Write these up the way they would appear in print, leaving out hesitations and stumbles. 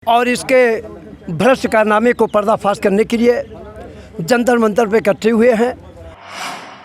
और इसके भ्रष्ट कारनामे को पर्दाफाश करने के लिए जंतर मंतर पे इकट्ठे हुए हैं।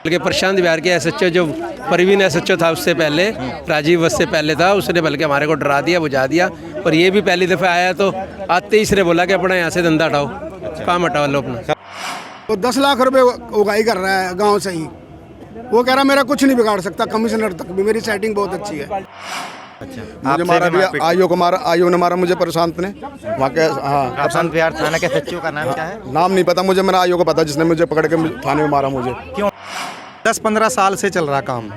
बल्कि प्रशांत विहार के एसएचओ जो परवीन एसएचओ था उससे पहले, राजीव वस्त से पहले था, उसने बल्कि हमारे को डरा दिया, बुझा दिया। और ये भी पहली दफ़ा आया तो आते ही इसने बोला कि अपना यहाँ से धंधा हटाओ, काम हटाओ लो अपना। वो 10 लाख रुपए उगाई कर रहा है गांव से ही। वो कह रहा मेरा कुछ नहीं बिगाड़ सकता, कमिश्नर तक भी। मेरी सेटिंग बहुत अच्छी है। अच्छा, मुझे मारा भी आयो ने मारा मुझे प्रशांत ने वहाँ के। हाँ, प्रशांत विहार थाना के सचिव का नाम क्या है? नाम नहीं पता मुझे, मैंने आयो को पता जिसने मुझे पकड़ के थाने में मारा मुझे। क्यों? 10-15 साल से चल रहा काम।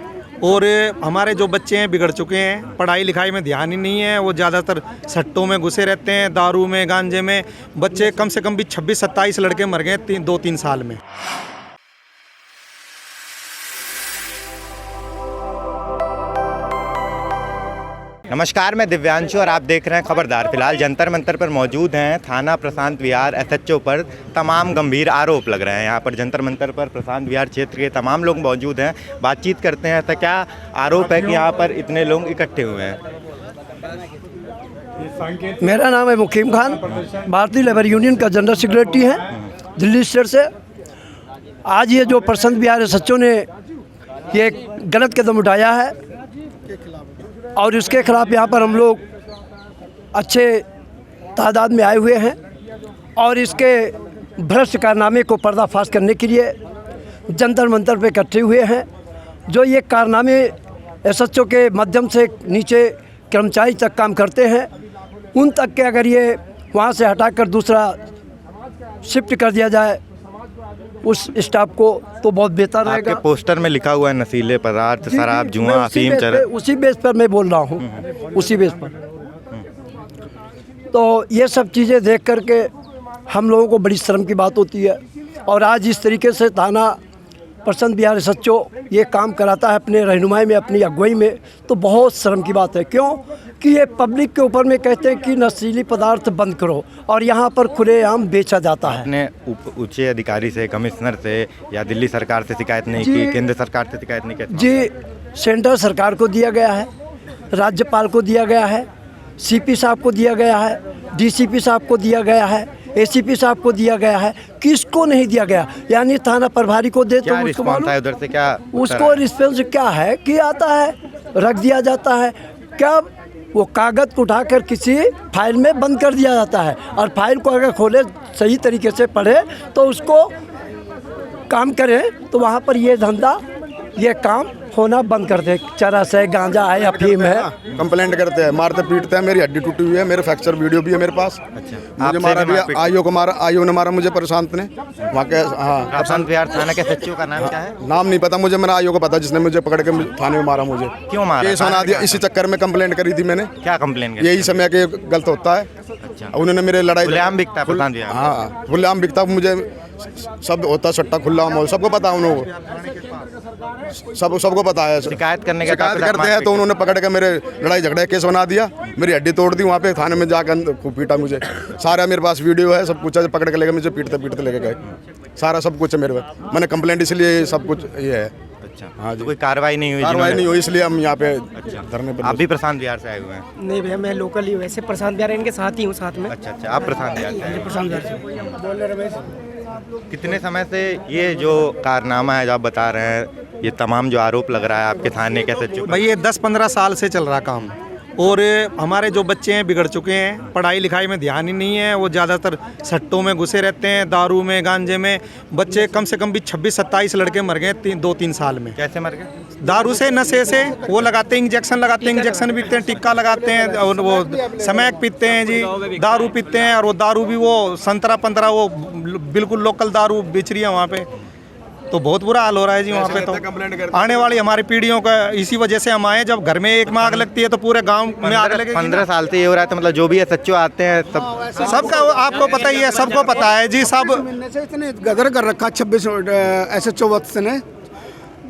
और हमारे जो बच्चे हैं बिगड़ चुके हैं, पढ़ाई लिखाई में ध्यान ही नहीं है। वो ज़्यादातर सट्टों में घुसे रहते हैं, दारू में, गांजे में। बच्चे कम से कम भी 26-27 लड़के मर गए 2-3 साल में। नमस्कार, मैं दिव्यांशु और आप देख रहे हैं खबरदार। फिलहाल जंतर मंतर पर मौजूद हैं। थाना प्रशांत विहार एसएचओ पर तमाम गंभीर आरोप लग रहे हैं। यहाँ पर जंतर मंतर पर प्रशांत विहार क्षेत्र के तमाम लोग मौजूद हैं। बातचीत करते हैं। तो क्या आरोप है कि यहाँ पर इतने लोग इकट्ठे हुए हैं? मेरा नाम है मुकीम खान, भारतीय लेबर यूनियन का जनरल सेक्रेटरी है दिल्ली स्टेट से। आज ये जो प्रशांत विहार एसएचओ ने ये गलत कदम उठाया है और इसके खिलाफ यहाँ पर हम लोग अच्छे तादाद में आए हुए हैं और इसके भ्रष्ट कारनामे को पर्दाफाश करने के लिए जंतर मंतर पे इकट्ठे हुए हैं। जो ये कारनामे एसएचओ के माध्यम से नीचे कर्मचारी तक काम करते हैं, उन तक के अगर ये वहाँ से हटाकर दूसरा शिफ्ट कर दिया जाए उस स्टाफ को तो बहुत बेहतर रहेगा। आपके पोस्टर में लिखा हुआ है नशीले पदार्थ, शराब, जुआ, अफीम, चरस। उसी बेस पर मैं बोल रहा हूँ, उसी बेस पर। तो ये सब चीज़ें देख करके हम लोगों को बड़ी शर्म की बात होती है। और आज इस तरीके से थाना प्रशांत विहार एसएचओ ये काम कराता है अपने रहनुमाई में, अपनी अगुवाई में, तो बहुत शर्म की बात है। क्यों कि ये पब्लिक के ऊपर में कहते हैं कि नशीली पदार्थ बंद करो और यहाँ पर खुलेआम बेचा जाता है। आपने उच्च अधिकारी से, कमिश्नर से या दिल्ली सरकार से शिकायत नहीं की? केंद्र सरकार से शिकायत नहीं की? जी, सेंट्रल सरकार को दिया गया है, राज्यपाल को दिया गया है, सीपी साहब को दिया गया है, डीसीपी साहब को दिया गया है, एसीपी साहब को दिया गया है। किसको नहीं दिया गया? यानी थाना प्रभारी को दे तो उसको मालूम है उधर से क्या उसको रिस्पॉन्स क्या है कि आता है, रख दिया जाता है। क्या वो कागज़ को उठाकर किसी फाइल में बंद कर दिया जाता है और फाइल को अगर खोले, सही तरीके से पढ़े तो उसको काम करें, तो वहाँ पर ये धंधा, ये काम होना बंद कर दे। चरस है, गांजा है, अफीम है। कंप्लेंट करते हैं, मारते पीटते हैं। मेरी हड्डी टूटी हुई है, मेरे फ्रैक्चर वीडियो भी है मेरे पास। मुझे मारा भी आयो ने मारा मुझे प्रशांत ने वहाँ के। हाँ, प्रशांत विहार थाना के सचिव का नाम क्या है? नाम नहीं पता मुझे, मैंने आयो को पता जिसने मुझे पकड़ के थाने में मारा मुझे। क्यों मारा? केस बना दिया, इसी चक्कर में कंप्लेंट करी थी मैंने। क्या कंप्लेंट करी? यही समय के गलत होता है। अच्छा, उन्होंने मेरे लड़ाई खुलेआम बिकता प्रशांत विहार। हाँ, खुलेआम बिकता, मुझे सब होता, सट्टा खुला माहौल सबको पता है, उन्होंने सबको पता है। शिकायत करने का शिकायत करते हैं तो उन्होंने पकड़ के मेरे लड़ाई झगड़े केस बना दिया, मेरी हड्डी तोड़ दी। वहाँ पे थाने में जाकर खूब पीटा मुझे। सारा मेरे पास वीडियो है, सब कुछ है। पकड़ के लेके मुझे पीटते पीटते लेके गए, सारा सब कुछ है मेरे पास। मैंने कंप्लेंट इसलिए सब कुछ ये है। अच्छा, हाँ जी, कोई कार्रवाई नहीं हुई? कार्रवाई नहीं हुई, इसलिए हम यहाँ पे धरने पर। आप भी प्रशांत विहार से आए हुए हैं? नहीं भैया, मैं लोकल ही हूँ, वैसे प्रशांत विहार इनके साथ ही हूँ, साथ में। अच्छा, आप प्रशांत विहार से आए हुए हैं। प्रशांत विहार से। कितने समय से ये जो कारनामा है जो आप बता रहे हैं, ये तमाम जो आरोप लग रहा है आपके थाने के सचिव? भाई ये 10-15 साल से चल रहा काम। और हमारे जो बच्चे हैं बिगड़ चुके हैं, पढ़ाई लिखाई में ध्यान ही नहीं है। वो ज़्यादातर सट्टों में घुसे रहते हैं, दारू में, गांजे में। बच्चे कम से कम भी 26-27 लड़के मर गए 2-3 साल में। कैसे मर गए? दारू से, नशे से। वो लगाते हैं इंजेक्शन, इंजेक्शन पीते हैं, टिक्का लगाते हैं, और वो समैक पीते हैं जी, दारू पीते हैं। और वो दारू भी वो संतरा वो बिल्कुल लोकल दारू बेच रही है वहाँ पे। तो बहुत बुरा हाल हो रहा है जी वहाँ पे। तो आने वाली हमारी पीढ़ियों का इसी वजह से हम आए। जब घर में एक में आग लगती है तो पूरे गांव में आग लगेगी। 15 साल से ये हो रहा है, तो मतलब जो भी सच्चो आते हैं सबका आपको पता ही है, सबको पता है जी। सब मिलने से इतने गदर कर रखा 26 एसएचओ वक्त ने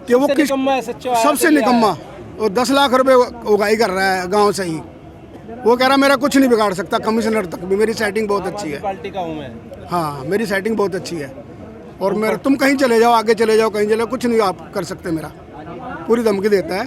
कि वो किस सबसे निकम्मा। वो 10 लाख रुपए उगाई कर रहा है गाँव से ही। वो कह रहा मेरा कुछ नहीं बिगाड़ सकता, कमिश्नर तक भी। मेरी सेटिंग बहुत अच्छी है। हाँ, मेरी सेटिंग बहुत अच्छी है। और मेरा तुम कहीं चले जाओ, आगे चले जाओ, कहीं चले जाओ, कुछ नहीं आप कर सकते। मेरा पूरी धमकी देता है।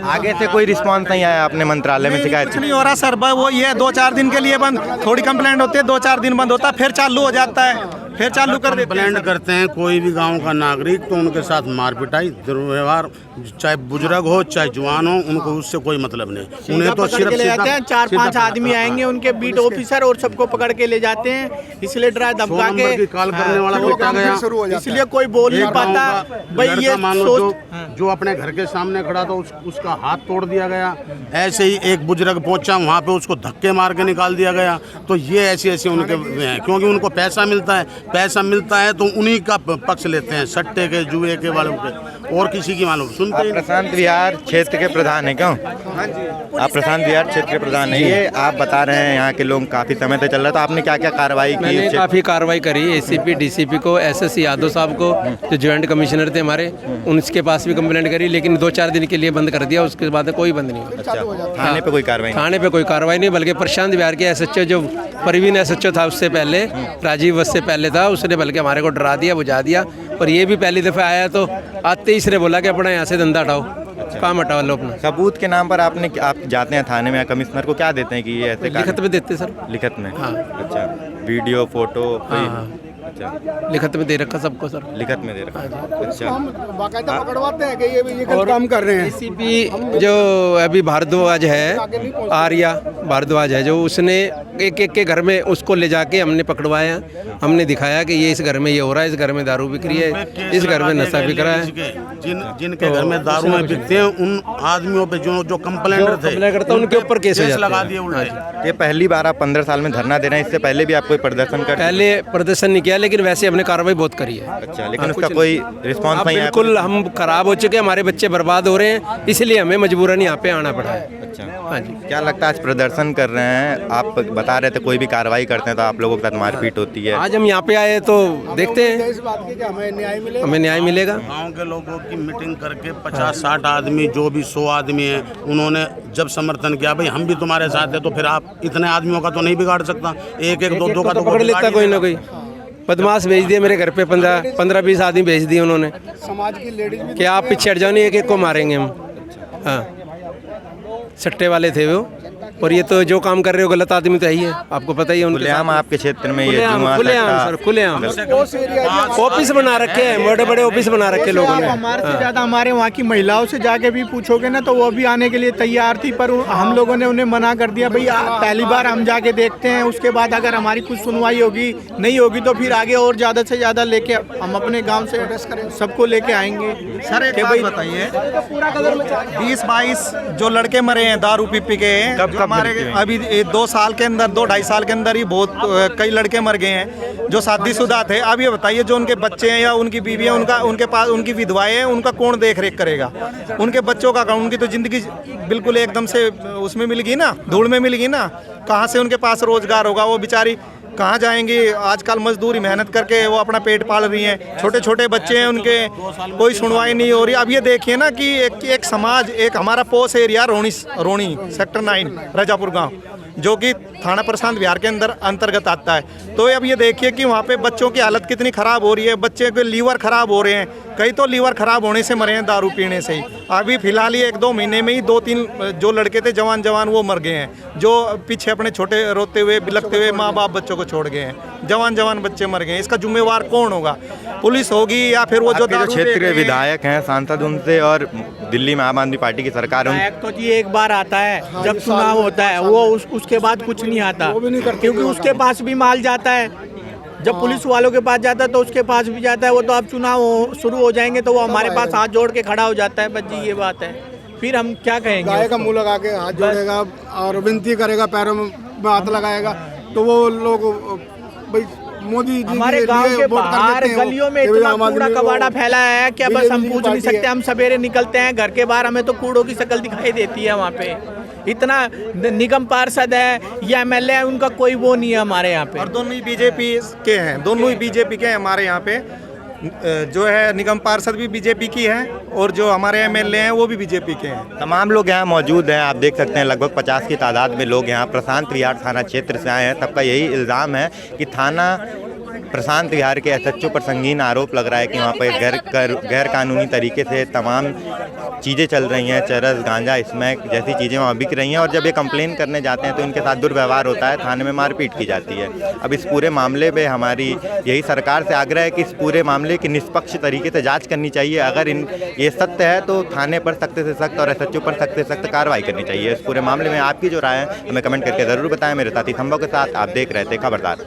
आगे से कोई रिस्पांस नहीं आया अपने मंत्रालय में शिकायत? कुछ नहीं हो रहा सर, वो ये 2-4 दिन के लिए बंद, थोड़ी कंप्लेंट होती है, 2-4 दिन बंद होता है, फिर चालू हो जाता है, फिर चालू कर देते हैं। कंप्लेंट करते हैं कोई भी गांव का नागरिक तो उनके साथ मार पिटाई दुर्व्यवहार, चाहे बुजुर्ग हो चाहे जवान हो, उनको उससे कोई मतलब नहीं। उन्हें तो सिर्फ ले जाते हैं, 4-5 आदमी आएंगे उनके बीट ऑफिसर और सबको पकड़ के ले जाते हैं, इसलिए डरा धमका के कॉल करने वाला पीटा गया, इसलिए कोई बोल नहीं पाता। भाई ये मान लो जो अपने घर के सामने खड़ा था उसका हाथ तोड़ दिया गया। ऐसे ही एक बुजुर्ग पहुंचा वहाँ पे उसको धक्के मार के निकाल दिया गया। तो ये ऐसे उनके हैं, क्योंकि उनको पैसा मिलता है तो उन्हीं का पक्ष लेते हैं, सट्टे के जुए के वालों के, और किसी की मालूम सुनते हैं। प्रशांत विहार क्षेत्र के प्रधान है क्यों? आप प्रशांत विहार क्षेत्र के प्रधान है, ये आप बता रहे हैं यहाँ के लोग काफी समय से चल रहा था, आपने क्या क्या कार्रवाई की? मैंने काफ़ी कार्रवाई करी, एसीपी डीसीपी को, एसएससी यादव साहब को, जो ज्वाइंट कमिश्नर थे हमारे, उनके पास भी कंप्लेंट करी, लेकिन 2-4 दिन के लिए बंद कर दिया, उसके बाद कोई बंद नहीं हुआ। अच्छा, थाने पे कोई कार्रवाई? थाने पे कोई कार्रवाई नहीं, बल्कि प्रशांत विहार के एसएचओ जो परवीन एसएचओ था उससे पहले, राजीव वस्त से पहले था, उसने बल्कि हमारे को डरा दिया, बुझा दिया। और ये भी पहली दफ़ा आया तो आते ही इसने बोला कि अपना यहाँ से धंधा हटाओ, काम हटाओ लो अपना। सबूत के नाम पर आप जाते हैं थाने में या कमिश्नर को, क्या देते हैं कि ये ऐसे लिखत में देते सर, लिखत में? हाँ। अच्छा, वीडियो फोटो? हाँ। अच्छा, लिखत में दे रखा सबको सर, लिखत में दे रखा। अच्छा, बाकायदा पकड़वाते हैं कि ये गलत काम कर रहे हैं। एसीपी जो अभी भारद्वाज है, आर्या भारद्वाज है, जो उसने एक के घर में उसको ले जाके हमने पकड़वाया, हमने दिखाया कि ये इस घर में ये हो रहा है, इस घर में दारू बिक रही है, इस घर में नशा बिक रहा है। जिनके घर में दारू में बिकते हैं उन आदमियों पे जो कंप्लेंट करता उनके ऊपर केस लगा दिए उल्टे। ये पहली बार आप 15 साल में धरना दे रहे हैं, इससे पहले भी आप कोई प्रदर्शन कर? पहले प्रदर्शन नहीं किया, लेकिन वैसे हमने कार्रवाई बहुत करी है। अच्छा, लेकिन उसका कोई रिस्पांस नहीं आया? बिल्कुल, हम खराब हो चुके हैं, हमारे बच्चे बर्बाद हो रहे हैं, इसलिए हमें मजबूरन यहाँ पे आना पड़ा है। अच्छा, हाँ जी। क्या लगता है आज प्रदर्शन कर रहे हैं, आप बता रहे थे कोई भी कार्रवाई करते हैं तो आप लोगों के साथ मारपीट होती है, आज हम यहाँ पे आए तो देखते हैं इस बात की कि हमें न्याय मिलेगा। गांव के लोगों की मीटिंग करके 50-60 आदमी, जो भी 100 आदमी हैं, उन्होंने जब समर्थन किया, भाई हम भी तुम्हारे साथ हैं, तो फिर आप इतने आदमियों का तो नहीं बिगाड़ सकता, एक 2 का तो पकड़ लेता कोई ना कोई। बदमाश भेज दिए मेरे घर पे, 15-20 आदमी भेज दिए उन्होंने, समाज की लेडीज भी कि आप पीछे हट जाओ, नहीं एक को मारेंगे हम। हाँ, सट्टे वाले थे वो, और ये तो जो काम कर रहे हो गलत आदमी तो है ही है, आपको पता ही है। खुलेआम आपके क्षेत्र में ये जुआ, खुलेआम सर, खुलेआम ऑफिस बना रखे हैं, बड़े बड़े ऑफिस बना रखे लोगों ने। हमारे से ज़्यादा हमारे वहाँ की महिलाओं से जाके भी पूछोगे ना तो वो भी आने के लिए तैयार थी, पर हम लोगों ने उन्हें मना कर दिया। भाई पहली बार हम जाके देखते हैं, उसके बाद अगर हमारी कुछ सुनवाई होगी नहीं होगी तो फिर आगे और ज़्यादा से ज़्यादा लेके हम अपने गाँव से सबको लेके आएंगे। सर एक बात बताइए, 20-22 जो लड़के मरे हैं दारू पी के, हमारे अभी 2 साल के अंदर, 2-2.5 साल के अंदर ही बहुत कई लड़के मर गए हैं जो शादीशुदा थे। अब ये बताइए, जो उनके बच्चे हैं या उनकी बीवी है, उनके पास उनकी विधवाएं हैं, उनका कौन देख रेख करेगा? उनके बच्चों का, उनकी तो ज़िंदगी बिल्कुल एकदम से उसमें मिल गई ना, धूल में मिल गई ना। कहाँ से उनके पास रोजगार होगा? वो बेचारी कहाँ जाएंगी? आजकल मजदूरी मेहनत करके वो अपना पेट पाल रही हैं, छोटे छोटे बच्चे हैं उनके, कोई सुनवाई नहीं हो रही। अब ये देखिए ना कि एक समाज, एक हमारा पोस एरिया रोणी सेक्टर 9 रजापुर गांव, जो कि थाना प्रशांत विहार के अंदर अंतर्गत आता है। तो अब ये देखिए कि वहाँ पे बच्चों की हालत कितनी ख़राब हो रही है, बच्चे के लीवर ख़राब हो रहे हैं, कई तो लीवर ख़राब होने से मरे हैं दारू पीने से ही। अभी फिलहाल ही 1-2 महीने में ही 2-3 जो लड़के थे जवान वो मर गए हैं, जो पीछे अपने छोटे रोते हुए बिलखते हुए माँ बाप बच्चों को छोड़ गए हैं। जवान बच्चे मर गए हैं, इसका जिम्मेवार कौन होगा? पुलिस होगी या फिर वो जो क्षेत्रीय विधायक हैं, सांसद उनसे, और दिल्ली में आम आदमी पार्टी की सरकार तो जी एक बार आता है जब चुनाव होता है, वो उसके बाद कुछ नहीं आता, क्योंकि उसके पास भी माल जाता है। जब पुलिस वालों के पास जाता है तो उसके पास भी जाता है। वो तो अब चुनाव शुरू हो जाएंगे तो वो हमारे पास हाथ जोड़ के खड़ा हो जाता है। बस जी ये बात है, फिर हम क्या कहेंगे? गाय का मुंह लगा के हाथ जोड़ेगा और विनती करेगा, पैरों में हाथ लगाएगा, तो वो लोग भाई मोदी जी हमारे गांव के बाहर गलियों में इतना कूड़ा कबाड़ा फैला है कि बस हम पूछ नहीं सकते। हम सवेरे निकलते हैं घर के बाहर, हमें तो कूड़ों की शक्ल दिखाई देती है वहाँ पे। इतना निगम पार्षद है या एमएलए है, उनका कोई वो नहीं है हमारे यहाँ पे। और दोनों ही बीजेपी के हैं, दोनों ही बीजेपी के हैं हमारे यहाँ पे। जो है निगम पार्षद भी बीजेपी की है और जो हमारे एमएलए हैं वो भी बीजेपी के हैं। तमाम लोग यहाँ मौजूद हैं, आप देख सकते हैं लगभग 50 की तादाद में लोग यहाँ प्रशांत विहार थाना क्षेत्र से आए हैं। सबका यही इल्ज़ाम है कि थाना प्रशांत विहार के एसएचओ पर संगीन आरोप लग रहा है कि वहाँ पर गैर कानूनी तरीके से तमाम चीज़ें चल रही हैं, चरस, गांजा, स्मैक जैसी चीज़ें वहाँ बिक रही हैं। और जब ये कंप्लेन करने जाते हैं तो इनके साथ दुर्व्यवहार होता है, थाने में मारपीट की जाती है। अब इस पूरे मामले में हमारी यही सरकार से आग्रह है कि इस पूरे मामले की निष्पक्ष तरीके से जाँच करनी चाहिए। अगर ये सत्य है तो थाने पर सख्त से सख्त और एसएचओ पर सख्त से सख्त कार्रवाई करनी चाहिए। इस पूरे मामले में आपकी जो राय है हमें कमेंट करके ज़रूर बताएं। मेरे साथी संभव के साथ आप देख रहे थे खबरदार।